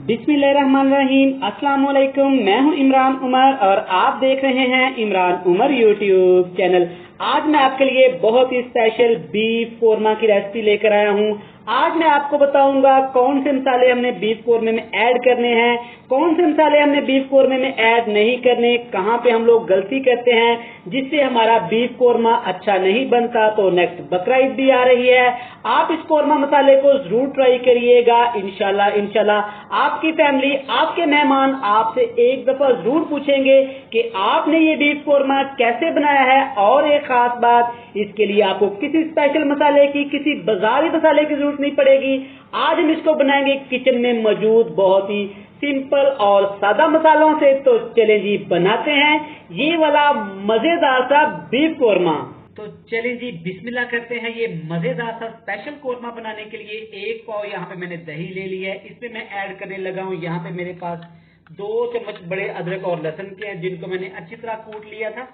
बिस्मिल्लाहिर्रहमानिर्रहीम। अस्सलाम वालेकुम। मैं हूं इमरान उमर और आप देख रहे हैं इमरान उमर यूट्यूब चैनल। आज मैं आपके लिए बहुत ही स्पेशल बीफ कोरमा की रेसिपी लेकर आया हूं। आज मैं आपको बताऊंगा कौन से मसाले हमने बीफ कोरमे में ऐड करने हैं, कौन से मसाले हमने बीफ कोरमे में ऐड नहीं करने, कहां पे हम लोग गलती करते हैं जिससे हमारा बीफ कोरमा अच्छा नहीं बनता। तो नेक्स्ट बकरा ईद भी आ रही है, आप इस कोरमा मसाले को जरूर ट्राई करिएगा। इंशाल्लाह आपकी फैमिली, आपके मेहमान आपसे एक दफा जरूर पूछेंगे कि आपने ये बीफ कोरमा कैसे बनाया है। और एक खास बात, इसके लिए आपको किसी स्पेशल मसाले की, किसी बाजारी मसाले की जरूरत नहीं पड़ेगी। आज हम इसको बनाएंगे किचन में मौजूद बहुत ही सिंपल और सादा मसालों से। तो चलें जी, बनाते हैं ये वाला मजेदार सा बीफ कोरमा। तो चलें जी, बिस्मिल्लाह करते हैं। ये मजेदार सा स्पेशल कोरमा बनाने के लिए एक पाव यहाँ पे मैंने दही ले लिया है। इसमें मैं ऐड करने लगा हूँ, यहाँ पे मेरे पास 2 चम्मच बड़े अदरक और लहसुन के हैं जिनको मैंने अच्छी तरह कूट लिया था।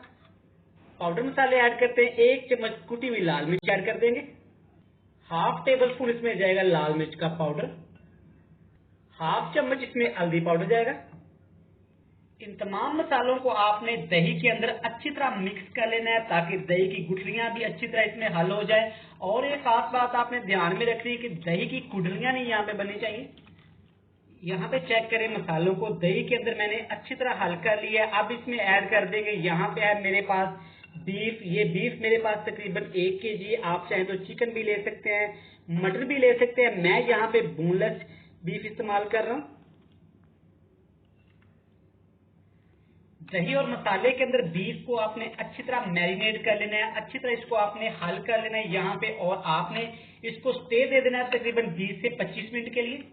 पाउडर मसाले ऐड करते हैं। 1 चम्मच कुटी हुई लाल मिर्च ऐड कर देंगे। हाफ टेबल स्पून इसमें जाएगा लाल मिर्च का पाउडर। हाफ चम्मच इसमें हल्दी पाउडर जाएगा। इन तमाम मसालों को आपने दही के अंदर अच्छी तरह मिक्स कर लेना है ताकि दही की गुठलियां भी अच्छी तरह इसमें हल हो जाए। और एक खास बात आपने ध्यान में रखनी है कि दही की गुठलियां नहीं यहाँ पे बननी चाहिए। यहाँ पे चेक करें, मसालों को दही के अंदर मैंने अच्छी तरह हल कर लिया है। अब इसमें ऐड कर देंगे, यहाँ पे है मेरे पास बीफ। ये बीफ मेरे पास तकरीबन 1 केजी। आप चाहें तो चिकन भी ले सकते हैं, मटन भी ले सकते हैं। मैं यहाँ पे बोनलेस बीफ इस्तेमाल कर रहा हूँ। दही और मसाले के अंदर बीफ को आपने अच्छी तरह मैरिनेट कर लेना है, अच्छी तरह इसको आपने हल कर लेना है यहाँ पे। और आपने इसको स्टे दे देना है तकरीबन 20 से 25 मिनट के लिए।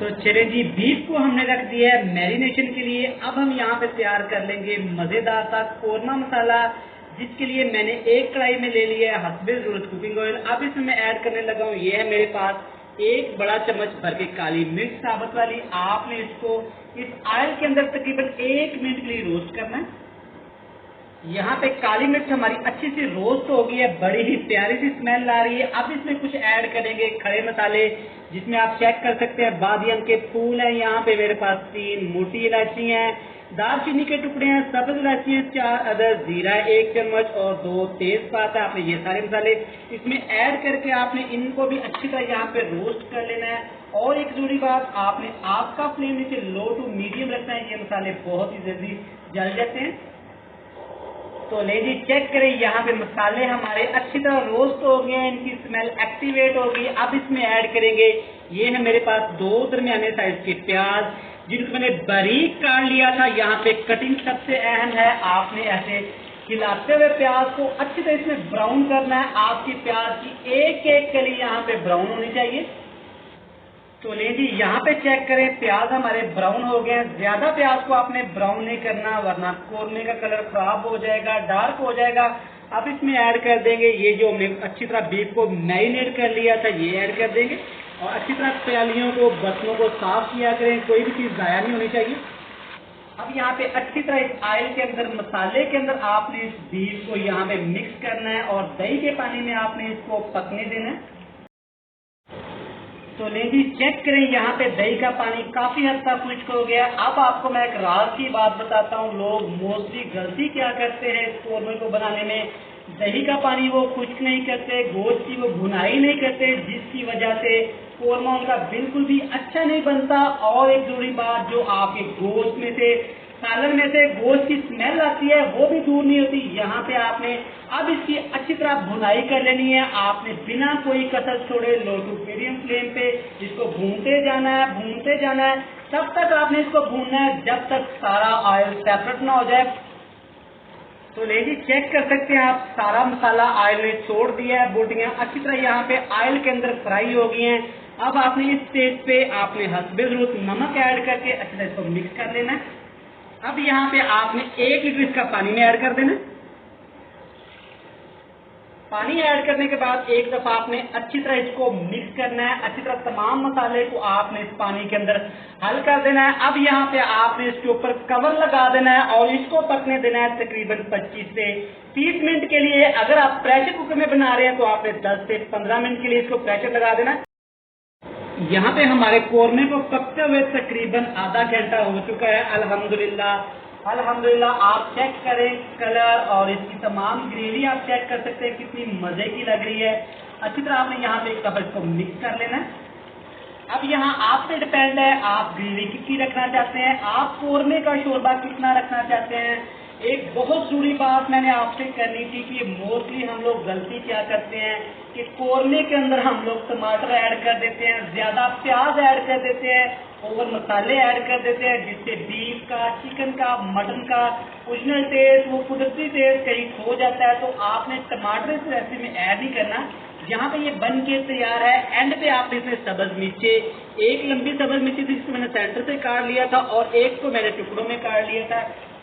तो चले जी, बीफ को हमने रख दिया है मैरिनेशन के लिए। अब हम यहाँ पे तैयार कर लेंगे मजेदार सा कोरमा मसाला, जिसके लिए मैंने एक कढ़ाई में ले लिया है हस्बे जरूरत कुकिंग ऑयल। अब इसमें मैं ऐड करने लगा हूँ, ये है मेरे पास 1 बड़ा चम्मच भर के काली मिर्च साबुत वाली। आपने इसको इस ऑयल के अंदर तकरीबन 1 मिनट के लिए रोस्ट करना है। यहाँ पे काली मिर्च हमारी अच्छी सी रोस्ट हो गई है, बड़ी ही प्यारी सी स्मेल आ रही है। अब इसमें कुछ ऐड करेंगे खड़े मसाले, जिसमें आप चेक कर सकते हैं बादियम के फूल हैं, यहाँ पे मेरे पास 3 मोटी इलायची हैं, दालचीनी के टुकड़े हैं, सब्ज इलायची हैं 4 अदर, जीरा 1 चम्मच और 2 तेजपात है। आपने ये सारे मसाले इसमें ऐड करके आपने इनको भी अच्छी तरह यहाँ पे रोस्ट कर लेना है। और एक जरूरी बात, आपने आग का फ्लेम नीचे लो टू मीडियम रखना है, ये मसाले बहुत ही जल्दी जल जाते हैं। तो ले जी, चेक करें, यहाँ पे मसाले हमारे अच्छी तरह रोस्ट हो गए हैं, इनकी स्मेल एक्टिवेट हो गई। अब इसमें ऐड करेंगे, ये है मेरे पास 2 दरमियाने साइज के प्याज जिनको मैंने बारीक काट लिया था। यहाँ पे कटिंग सबसे अहम है, आपने ऐसे हिलाते हुए प्याज को अच्छी तरह इसमें ब्राउन करना है। आपकी प्याज की एक एक कली यहाँ पे ब्राउन होनी चाहिए। तो ले जी, यहाँ पे चेक करें, प्याज हमारे ब्राउन हो गए हैं। ज्यादा प्याज को आपने ब्राउन नहीं करना वरना कोरमे का कलर खराब हो जाएगा, डार्क हो जाएगा। अब इसमें ऐड कर देंगे ये जो हमने अच्छी तरह बीफ को मैरिनेट कर लिया था, ये ऐड कर देंगे। और अच्छी तरह प्यालियों को, बर्तनों को साफ किया करें, कोई भी चीज जाया नहीं होनी चाहिए। अब यहाँ पे अच्छी तरह इस ऑयल के अंदर, मसाले के अंदर आपने इस बीफ को यहाँ पे मिक्स करना है और दही के पानी में आपने इसको पकने देना है। तो ले जी, चेक करें, यहाँ पे दही का पानी काफी हद तक खुश्क हो गया। अब आपको मैं एक राज की बात बताता हूँ। लोग मोस्टली गलती क्या करते हैं इस कोरमे को बनाने में, दही का पानी वो खुश्क नहीं करते, गोश्त की वो भुनाई नहीं करते, जिसकी वजह से कोरमा उनका बिल्कुल भी अच्छा नहीं बनता। और एक जरूरी बात, जो आपके गोश्त में से, सालन में से गोश्त की स्मेल आती है, वो भी दूर नहीं होती। यहाँ पे आपने अब इसकी अच्छी तरह भुनाई कर लेनी है। आपने बिना कोई कसर छोड़े लो टू मीडियम फ्लेम पे इसको भूनते जाना है, भूनते जाना है। तब तक आपने इसको भूनना है जब तक सारा ऑयल सेपरेट ना हो जाए। तो लेडी, चेक कर सकते हैं आप, सारा मसाला ऑयल ने छोड़ दिया है, बोटियां अच्छी तरह यहाँ पे ऑयल के अंदर फ्राई हो गई हैं। अब आपने इस स्टेज पे आपने हस्बे जरूरत नमक ऐड करके अच्छी तरह इसको मिक्स कर लेना है। अब यहाँ पे आपने 1 लीटर इसका पानी में ऐड कर देना। पानी ऐड करने के बाद एक दफा आपने अच्छी तरह इसको मिक्स करना है। अच्छी तरह तमाम मसाले को आपने इस पानी के अंदर हल कर देना है। अब यहाँ पे आपने इसके ऊपर कवर लगा देना है और इसको पकने देना है तकरीबन 25 से 30 मिनट के लिए। अगर आप प्रेशर कुकर में बना रहे हैं तो आपने 10 से 15 मिनट के लिए इसको प्रेशर लगा देना है। यहाँ पे हमारे कोरमे को पकते हुए तकरीबन आधा घंटा हो चुका है। अल्हम्दुलिल्लाह अल्हम्दुलिल्लाह। आप चेक करें कलर और इसकी तमाम ग्रेवी आप चेक कर सकते हैं कितनी मजे की लग रही है। अच्छी तरह आपने यहाँ पे कब इसको मिक्स कर लेना है। अब यहाँ आप पे डिपेंड है आप ग्रेवी कितनी रखना चाहते हैं, आप कोरमे का शोरबा कितना रखना चाहते हैं। एक बहुत जरूरी बात मैंने आपसे करनी थी कि मोस्टली हम लोग गलती क्या करते हैं कि कोरमे के अंदर हम लोग टमाटर ऐड कर देते हैं, ज्यादा प्याज ऐड कर देते हैं, ओवर मसाले ऐड कर देते हैं, जिससे बीफ का, चिकन का, मटन का ओरिजिनल टेस्ट, वो कुदरती टेस्ट कहीं खो जाता है। तो आपने टमाटर इस रेसिपी में ऐड नहीं करना। यहाँ पे ये बन के तैयार है। एंड पे आपने इसमें सब्ज मिर्चे, एक लंबी सब्ज मिर्ची थी जिसको मैंने सेंटर से काट लिया था और एक को मैंने टुकड़ों में काट लिया था,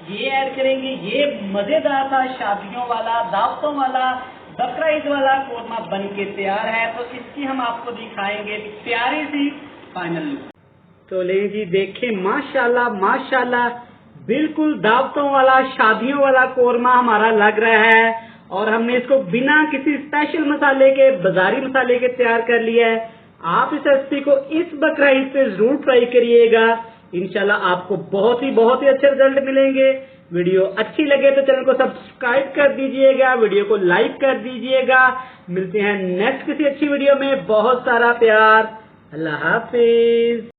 ये ऐड करेंगे। ये मजेदार था शादियों वाला, दावतों वाला, बकरा ईद वाला कोरमा बन के तैयार है। तो इसकी हम आपको दिखाएंगे प्यारी सी फाइनल लुक। तो ले जी देखें, माशाल्लाह माशाल्लाह, बिल्कुल दावतों वाला, शादियों वाला कोरमा हमारा लग रहा है। और हमने इसको बिना किसी स्पेशल मसाले के, बाजारी मसाले के तैयार कर लिया है। आप इस रेसिपी को इस बकरा ईद पे जरूर ट्राई करिएगा। इंशाल्लाह आपको बहुत ही अच्छे रिजल्ट मिलेंगे। वीडियो अच्छी लगे तो चैनल को सब्सक्राइब कर दीजिएगा, वीडियो को लाइक कर दीजिएगा। मिलते हैं नेक्स्ट किसी अच्छी वीडियो में। बहुत सारा प्यार। अल्लाह हाफिज।